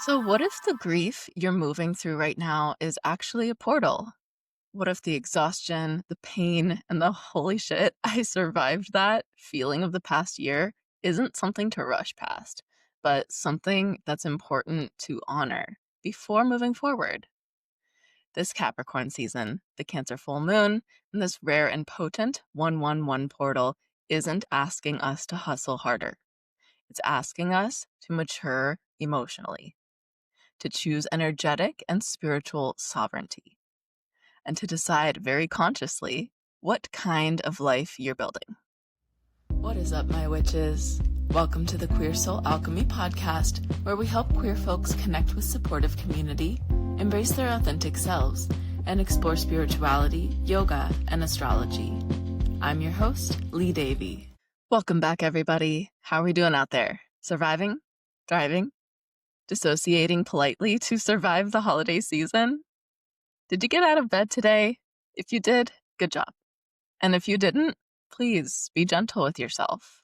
So, what if the grief you're moving through right now is actually a portal? What if the exhaustion, the pain, and the holy shit, I survived that feeling of the past year isn't something to rush past, but something that's important to honor before moving forward? This Capricorn season, the Cancer full moon, and this rare and potent 111 portal isn't asking us to hustle harder. It's asking us to mature emotionally, to choose energetic and spiritual sovereignty, and to decide very consciously what kind of life you're building. What is up, my witches? Welcome to the Queer Soul Alchemy podcast, where we help queer folks connect with supportive community, embrace their authentic selves, and explore spirituality, yoga, and astrology. I'm your host, Lee Davey. Welcome back, everybody. How are we doing out there? Surviving? Thriving? Dissociating politely to survive the holiday season? Did you get out of bed today? If you did, good job. And if you didn't, please be gentle with yourself.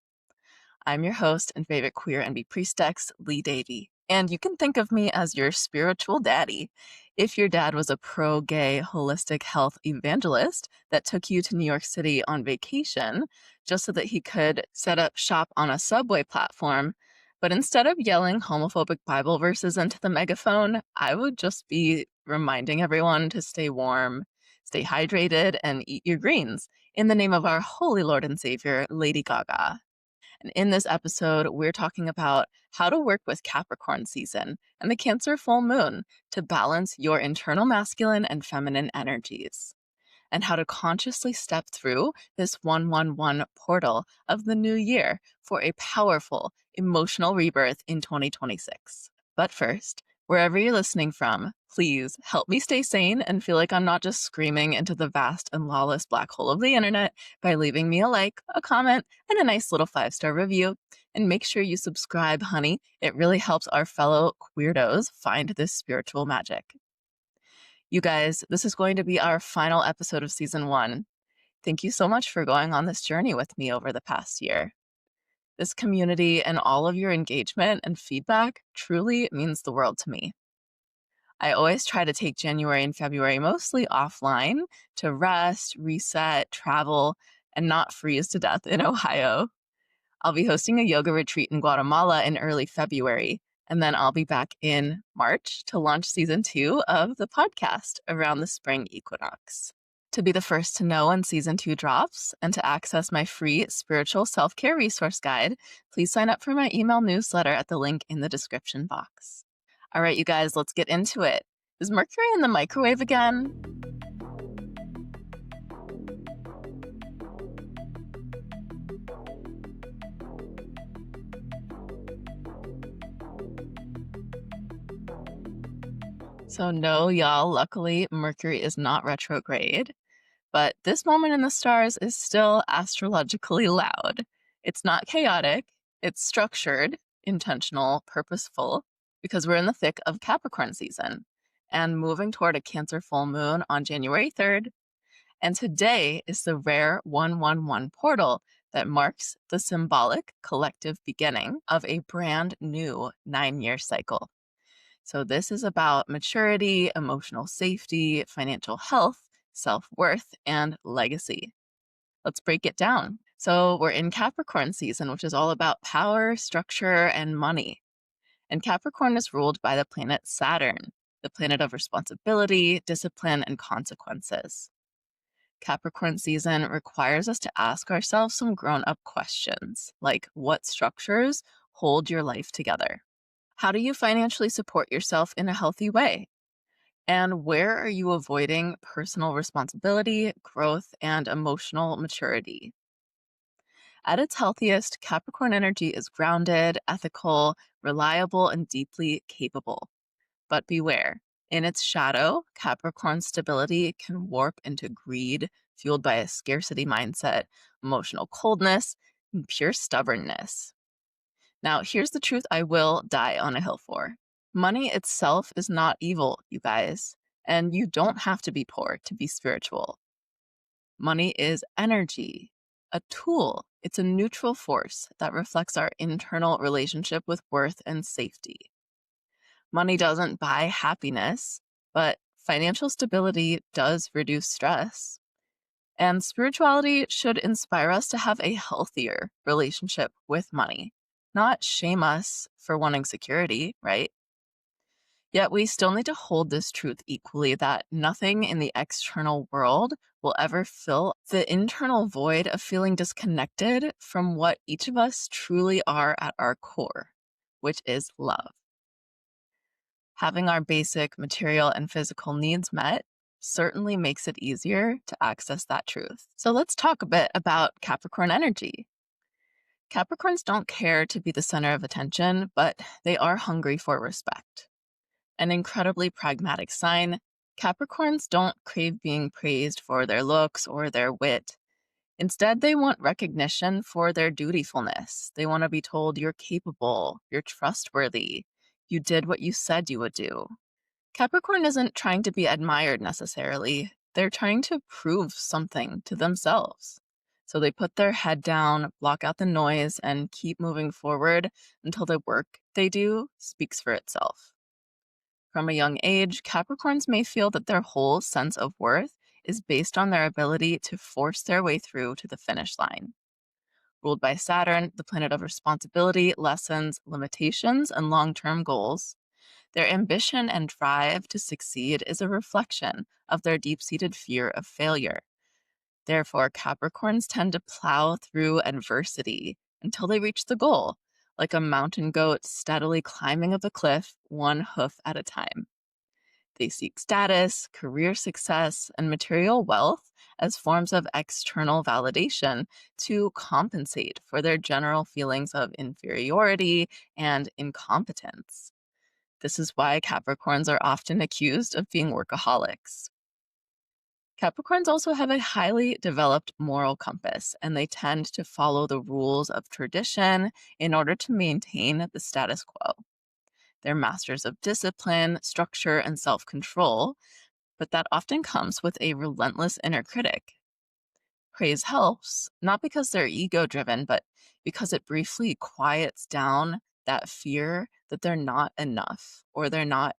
I'm your host and favorite queer NB priestess, Lee Davey, and you can think of me as your spiritual daddy. If your dad was a pro-gay holistic health evangelist that took you to New York City on vacation just so that he could set up shop on a subway platform, but instead of yelling homophobic Bible verses into the megaphone, I would just be reminding everyone to stay warm, stay hydrated, and eat your greens in the name of our holy Lord and Savior, Lady Gaga. And in this episode, we're talking about how to work with Capricorn season and the Cancer full moon to balance your internal masculine and feminine energies, and how to consciously step through this 111 portal of the new year for a powerful emotional rebirth in 2026. But first, wherever you're listening from, please help me stay sane and feel like I'm not just screaming into the vast and lawless black hole of the internet by leaving me a like, a comment, and a nice little 5-star review. And make sure you subscribe, honey. It really helps our fellow queerdos find this spiritual magic. You guys, this is going to be our final episode of season 1. Thank you so much for going on this journey with me over the past year. This community and all of your engagement and feedback truly means the world to me. I always try to take January and February mostly offline to rest, reset, travel, and not freeze to death in Ohio. I'll be hosting a yoga retreat in Guatemala in early February, and then I'll be back in March to launch season 2 of the podcast around the spring equinox. To be the first to know when season 2 drops and to access my free spiritual self-care resource guide, please sign up for my email newsletter at the link in the description box. All right, you guys, let's get into it. Is Mercury in the microwave again? So no, y'all, luckily Mercury is not retrograde, but this moment in the stars is still astrologically loud. It's not chaotic, it's structured, intentional, purposeful, because we're in the thick of Capricorn season and moving toward a Cancer full moon on January 3rd. And today is the rare 111 portal that marks the symbolic collective beginning of a brand new 9-year cycle. So this is about maturity, emotional safety, financial health, self-worth, and legacy. Let's break it down. So we're in Capricorn season, which is all about power, structure, and money. And Capricorn is ruled by the planet Saturn, the planet of responsibility, discipline, and consequences. Capricorn season requires us to ask ourselves some grown-up questions, like what structures hold your life together? How do you financially support yourself in a healthy way? And where are you avoiding personal responsibility, growth, and emotional maturity? At its healthiest, Capricorn energy is grounded, ethical, reliable, and deeply capable. But beware, in its shadow, Capricorn stability can warp into greed, fueled by a scarcity mindset, emotional coldness, and pure stubbornness. Now, here's the truth I will die on a hill for. Money itself is not evil, you guys, and you don't have to be poor to be spiritual. Money is energy, a tool. It's a neutral force that reflects our internal relationship with worth and safety. Money doesn't buy happiness, but financial stability does reduce stress. And spirituality should inspire us to have a healthier relationship with money, not shame us for wanting security, right? Yet we still need to hold this truth equally that nothing in the external world will ever fill the internal void of feeling disconnected from what each of us truly are at our core, which is love. Having our basic material and physical needs met certainly makes it easier to access that truth. So let's talk a bit about Capricorn energy. Capricorns don't care to be the center of attention, but they are hungry for respect. An incredibly pragmatic sign, Capricorns don't crave being praised for their looks or their wit. Instead, they want recognition for their dutifulness. They want to be told you're capable, you're trustworthy, you did what you said you would do. Capricorn isn't trying to be admired necessarily. They're trying to prove something to themselves. So they put their head down, block out the noise, and keep moving forward until the work they do speaks for itself. From a young age, Capricorns may feel that their whole sense of worth is based on their ability to force their way through to the finish line. Ruled by Saturn, the planet of responsibility, lessons, limitations, and long-term goals, their ambition and drive to succeed is a reflection of their deep-seated fear of failure. Therefore, Capricorns tend to plow through adversity until they reach the goal, like a mountain goat steadily climbing up a cliff, one hoof at a time. They seek status, career success, and material wealth as forms of external validation to compensate for their general feelings of inferiority and incompetence. This is why Capricorns are often accused of being workaholics. Capricorns also have a highly developed moral compass, and they tend to follow the rules of tradition in order to maintain the status quo. They're masters of discipline, structure, and self-control, but that often comes with a relentless inner critic. Praise helps, not because they're ego-driven, but because it briefly quiets down that fear that they're not enough, or they're not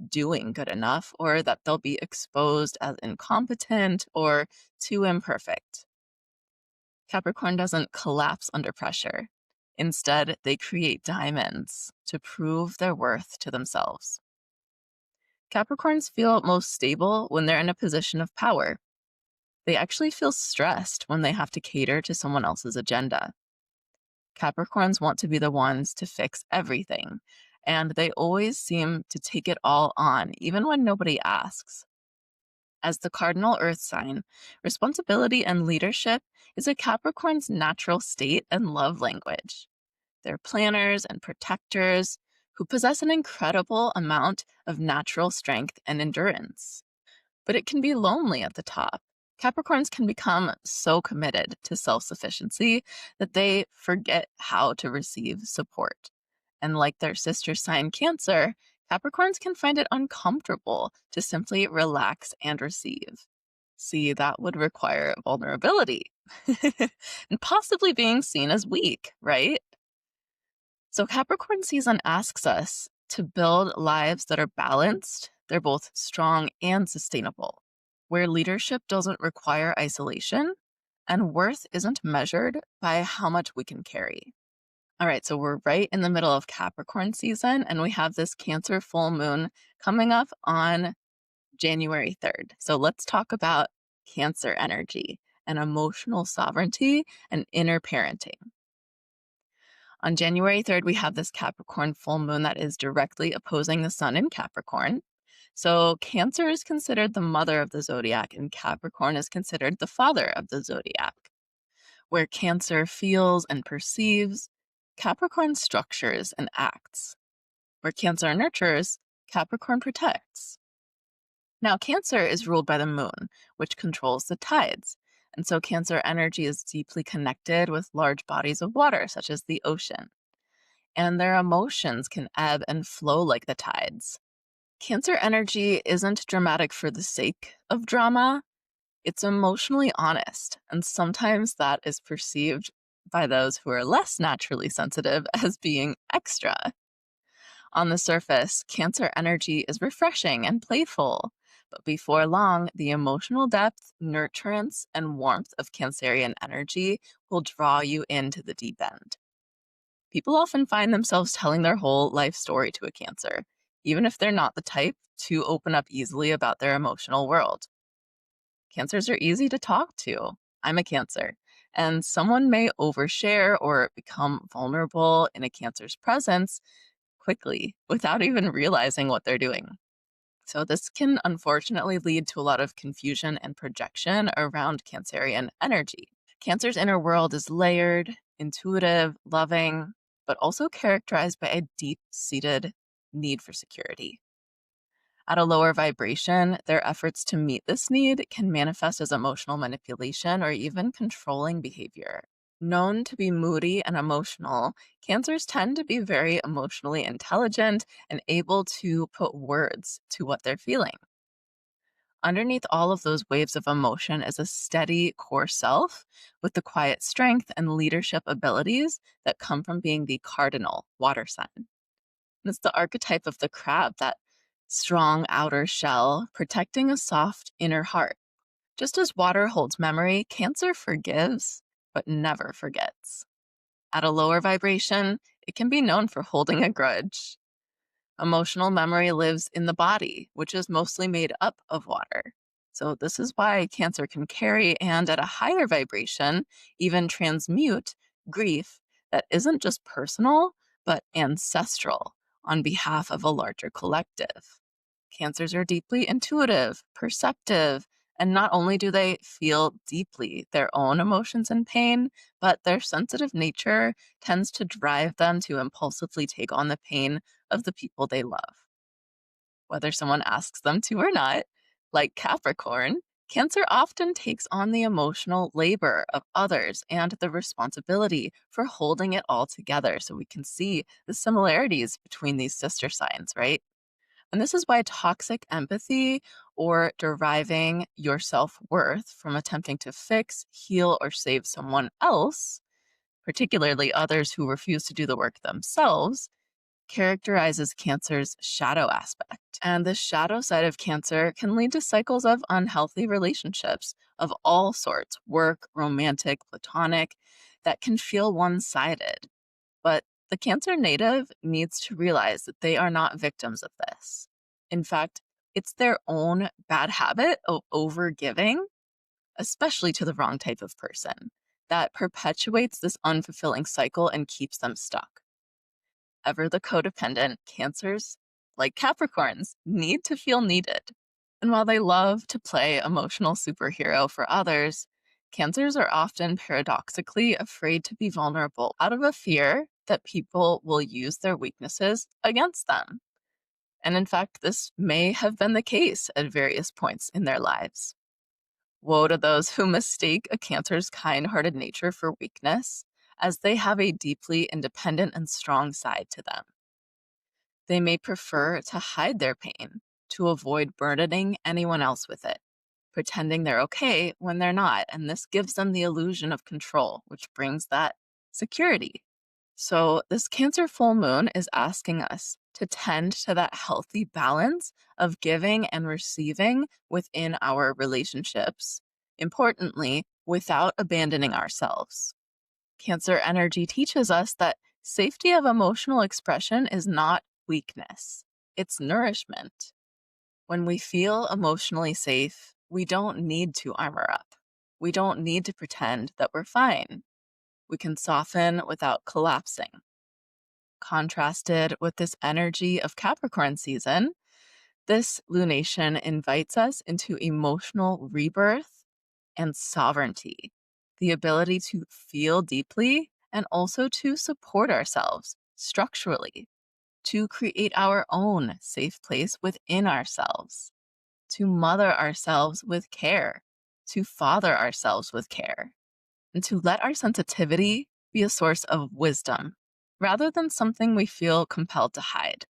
doing good enough, or that they'll be exposed as incompetent or too imperfect. Capricorn doesn't collapse under pressure. Instead, they create diamonds to prove their worth to themselves. Capricorns feel most stable when they're in a position of power. They actually feel stressed when they have to cater to someone else's agenda. Capricorns want to be the ones to fix everything, and they always seem to take it all on, even when nobody asks. As the cardinal earth sign, responsibility and leadership is a Capricorn's natural state and love language. They're planners and protectors who possess an incredible amount of natural strength and endurance. But it can be lonely at the top. Capricorns can become so committed to self-sufficiency that they forget how to receive support. And like their sister sign Cancer, Capricorns can find it uncomfortable to simply relax and receive. See, that would require vulnerability and possibly being seen as weak, right? So Capricorn season asks us to build lives that are balanced. They're both strong and sustainable, where leadership doesn't require isolation and worth isn't measured by how much we can carry. All right, so we're right in the middle of Capricorn season, and we have this Cancer full moon coming up on January 3rd. So let's talk about Cancer energy and emotional sovereignty and inner parenting. On January 3rd, we have this Capricorn full moon that is directly opposing the sun in Capricorn. So Cancer is considered the mother of the zodiac, and Capricorn is considered the father of the zodiac. Where Cancer feels and perceives, Capricorn structures and acts. Where Cancer nurtures, Capricorn protects. Now, Cancer is ruled by the moon, which controls the tides. And so Cancer energy is deeply connected with large bodies of water, such as the ocean. And their emotions can ebb and flow like the tides. Cancer energy isn't dramatic for the sake of drama. It's emotionally honest, and sometimes that is perceived by those who are less naturally sensitive as being extra. On the surface, Cancer energy is refreshing and playful, but before long, the emotional depth, nurturance, and warmth of Cancerian energy will draw you into the deep end. People often find themselves telling their whole life story to a Cancer, even if they're not the type to open up easily about their emotional world. Cancers are easy to talk to. I'm a Cancer. And someone may overshare or become vulnerable in a Cancer's presence quickly without even realizing what they're doing. So, this can unfortunately lead to a lot of confusion and projection around Cancerian energy. Cancer's inner world is layered, intuitive, loving, but also characterized by a deep seated need for security. At a lower vibration, their efforts to meet this need can manifest as emotional manipulation or even controlling behavior. Known to be moody and emotional, Cancers tend to be very emotionally intelligent and able to put words to what they're feeling. Underneath all of those waves of emotion is a steady core self with the quiet strength and leadership abilities that come from being the cardinal water sign. And it's the archetype of the crab, that strong outer shell protecting a soft inner heart. Just as water holds memory, Cancer forgives but never forgets. At a lower vibration, it can be known for holding a grudge. Emotional memory lives in the body, which is mostly made up of water. So, this is why Cancer can carry and at a higher vibration, even transmute grief that isn't just personal, but ancestral on behalf of a larger collective. Cancers are deeply intuitive, perceptive, and not only do they feel deeply their own emotions and pain, but their sensitive nature tends to drive them to impulsively take on the pain of the people they love, whether someone asks them to or not. Like Capricorn, Cancer often takes on the emotional labor of others and the responsibility for holding it all together. So we can see the similarities between these sister signs, right? And this is why toxic empathy or deriving your self worth from attempting to fix, heal, or save someone else, particularly others who refuse to do the work themselves, characterizes Cancer's shadow aspect. And this shadow side of Cancer can lead to cycles of unhealthy relationships of all sorts, work, romantic, platonic, that can feel one sided. But the Cancer native needs to realize that they are not victims of this. In fact, it's their own bad habit of overgiving, especially to the wrong type of person, that perpetuates this unfulfilling cycle and keeps them stuck. Ever the codependent, Cancers, like Capricorns, need to feel needed. And while they love to play emotional superhero for others, Cancers are often paradoxically afraid to be vulnerable out of a fear that people will use their weaknesses against them. And in fact, this may have been the case at various points in their lives. Woe to those who mistake a Cancer's kind hearted nature for weakness, as they have a deeply independent and strong side to them. They may prefer to hide their pain to avoid burdening anyone else with it, pretending they're okay when they're not. And this gives them the illusion of control, which brings that security. So, this Cancer full moon is asking us to tend to that healthy balance of giving and receiving within our relationships, importantly, without abandoning ourselves. Cancer energy teaches us that safety of emotional expression is not weakness, it's nourishment. When we feel emotionally safe, we don't need to armor up. We don't need to pretend that we're fine. We can soften without collapsing. Contrasted with this energy of Capricorn season, this lunation invites us into emotional rebirth and sovereignty, the ability to feel deeply and also to support ourselves structurally, to create our own safe place within ourselves, to mother ourselves with care, to father ourselves with care, and to let our sensitivity be a source of wisdom rather than something we feel compelled to hide.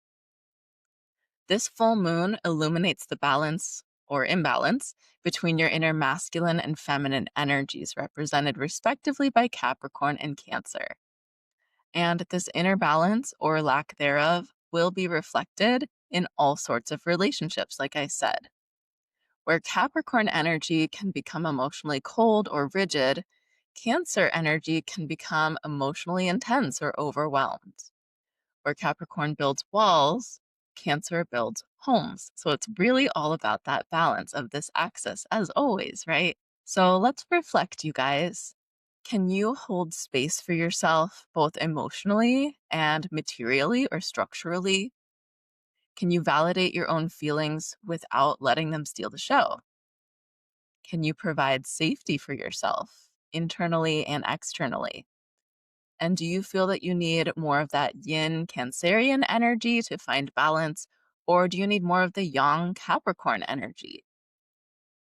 This full moon illuminates the balance or imbalance between your inner masculine and feminine energies, represented respectively by Capricorn and Cancer. And this inner balance or lack thereof will be reflected in all sorts of relationships, like I said. Where Capricorn energy can become emotionally cold or rigid, Cancer energy can become emotionally intense or overwhelmed. Where Capricorn builds walls, Cancer builds homes. So it's really all about that balance of this axis, as always, right? So let's reflect, you guys. Can you hold space for yourself, both emotionally and materially or structurally? Can you validate your own feelings without letting them steal the show? Can you provide safety for yourself, internally and externally? And do you feel that you need more of that yin Cancerian energy to find balance, or do you need more of the yang Capricorn energy?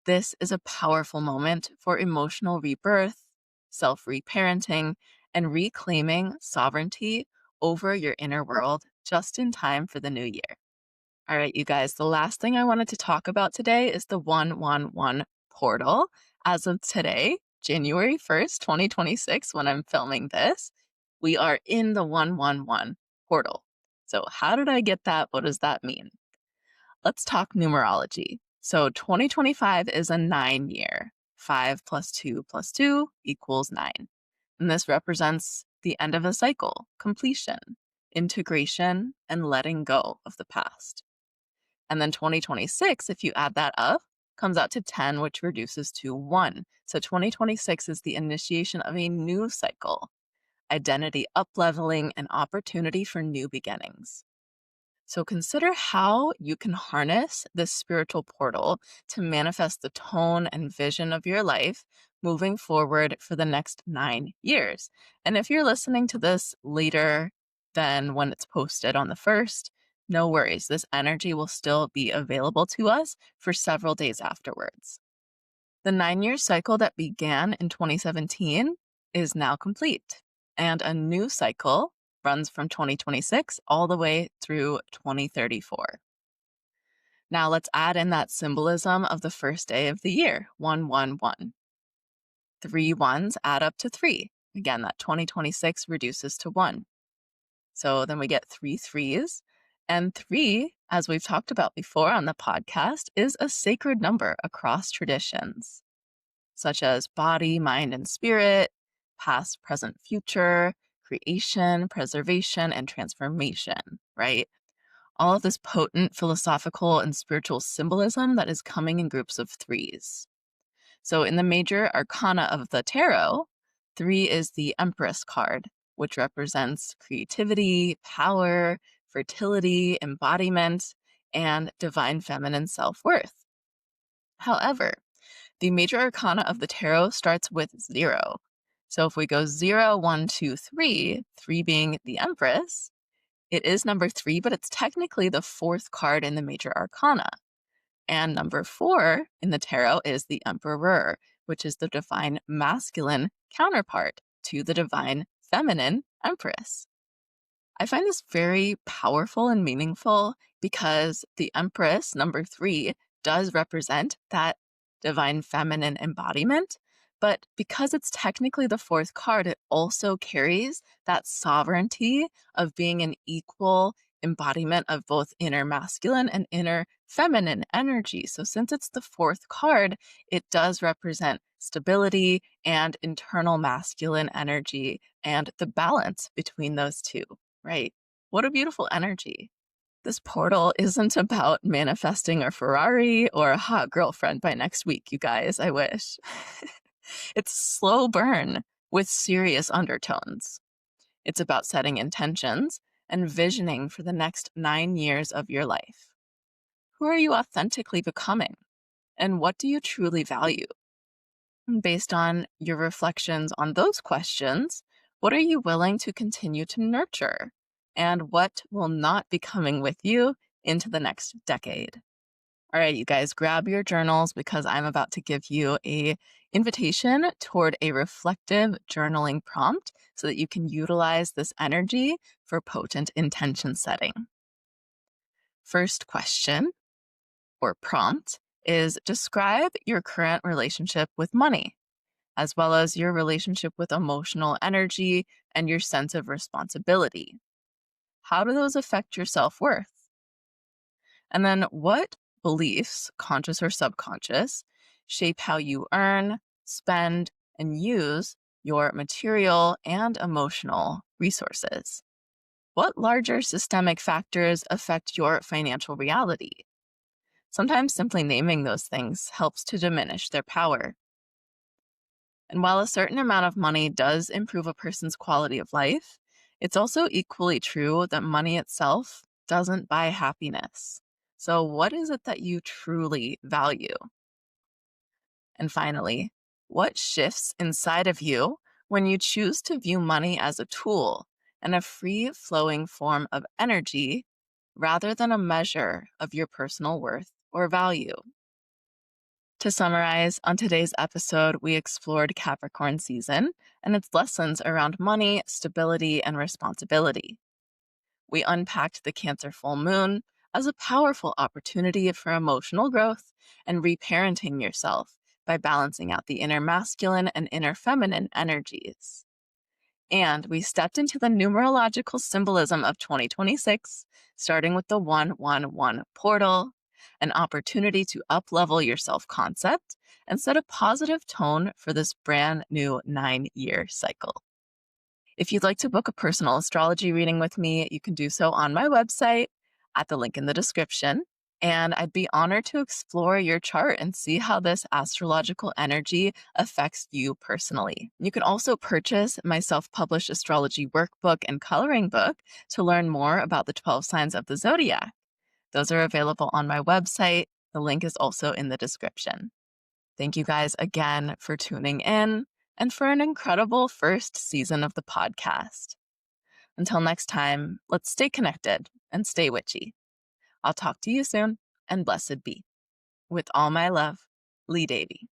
This is a powerful moment for emotional rebirth, self reparenting, and reclaiming sovereignty over your inner world just in time for the new year. All right, you guys, the last thing I wanted to talk about today is the 111 portal. As of today, January 1st, 2026, when I'm filming this, we are in the 111 portal. So, how did I get that? What does that mean? Let's talk numerology. So, 2025 is a 9 year. 5 plus 2 plus 2 equals 9. And this represents the end of a cycle, completion, integration, and letting go of the past. And then 2026, if you add that up, comes out to 10, which reduces to 1. So 2026 is the initiation of a new cycle, identity upleveling, and opportunity for new beginnings. So consider how you can harness this spiritual portal to manifest the tone and vision of your life moving forward for the next 9 years. And if you're listening to this later than when it's posted on the 1st, no worries. This energy will still be available to us for several days afterwards. The 9 year cycle that began in 2017 is now complete, and a new cycle runs from 2026 all the way through 2034. Now let's add in that symbolism of the first day of the year, 111. 3 ones add up to 3. Again, that 2026 reduces to 1. So then we get 3 threes. And 3, as we've talked about before on the podcast, is a sacred number across traditions, such as body, mind, and spirit, past, present, future, creation, preservation, and transformation, right? All of this potent philosophical and spiritual symbolism that is coming in groups of 3s. So in the major arcana of the tarot, 3 is the Empress card, which represents creativity, power, fertility, embodiment, and divine feminine self-worth. However, the major arcana of the tarot starts with 0. So if we go 0, 1, 2, 3, 3 being the Empress, it is number 3, but it's technically the 4th card in the major arcana. And number 4 in the tarot is the Emperor, which is the divine masculine counterpart to the divine feminine Empress. I find this very powerful and meaningful because the Empress, number 3, does represent that divine feminine embodiment. But because it's technically the 4th card, it also carries that sovereignty of being an equal embodiment of both inner masculine and inner feminine energy. So since it's the 4th card, it does represent stability and internal masculine energy and the balance between those two. Right. What a beautiful energy. This portal isn't about manifesting a Ferrari or a hot girlfriend by next week, you guys. I wish. It's slow burn with serious undertones. It's about setting intentions and visioning for the next 9 years of your life. Who are you authentically becoming? And what do you truly value? Based on your reflections on those questions, what are you willing to continue to nurture? And what will not be coming with you into the next decade? All right, you guys, grab your journals because I'm about to give you an invitation toward a reflective journaling prompt so that you can utilize this energy for potent intention setting. First question or prompt is describe your current relationship with money, as well as your relationship with emotional energy and your sense of responsibility. how do those affect your self worth? And then what beliefs, conscious or subconscious, shape how you earn, spend, and use your material and emotional resources? What larger systemic factors affect your financial reality? Sometimes simply naming those things helps to diminish their power. And while a certain amount of money does improve a person's quality of life, it's also equally true that money itself doesn't buy happiness. So, what is it that you truly value? And finally, what shifts inside of you when you choose to view money as a tool and a free flowing form of energy rather than a measure of your personal worth or value? To summarize, on today's episode, we explored Capricorn season and its lessons around money, stability, and responsibility. We unpacked the Cancer full moon as a powerful opportunity for emotional growth and reparenting yourself by balancing out the inner masculine and inner feminine energies. And we stepped into the numerological symbolism of 2026, starting with the 111 portal, an opportunity to uplevel your self-concept and set a positive tone for this brand new 9-year cycle. If you'd like to book a personal astrology reading with me, you can do so on my website at the link in the description. And I'd be honored to explore your chart and see how this astrological energy affects you personally. You can also purchase my self-published astrology workbook and coloring book to learn more about the 12 signs of the zodiac. Those are available on my website. The link is also in the description. Thank you guys again for tuning in and for an incredible first season of the podcast. Until next time, let's stay connected and stay witchy. I'll talk to you soon, and blessed be. With all my love, Lee Davy.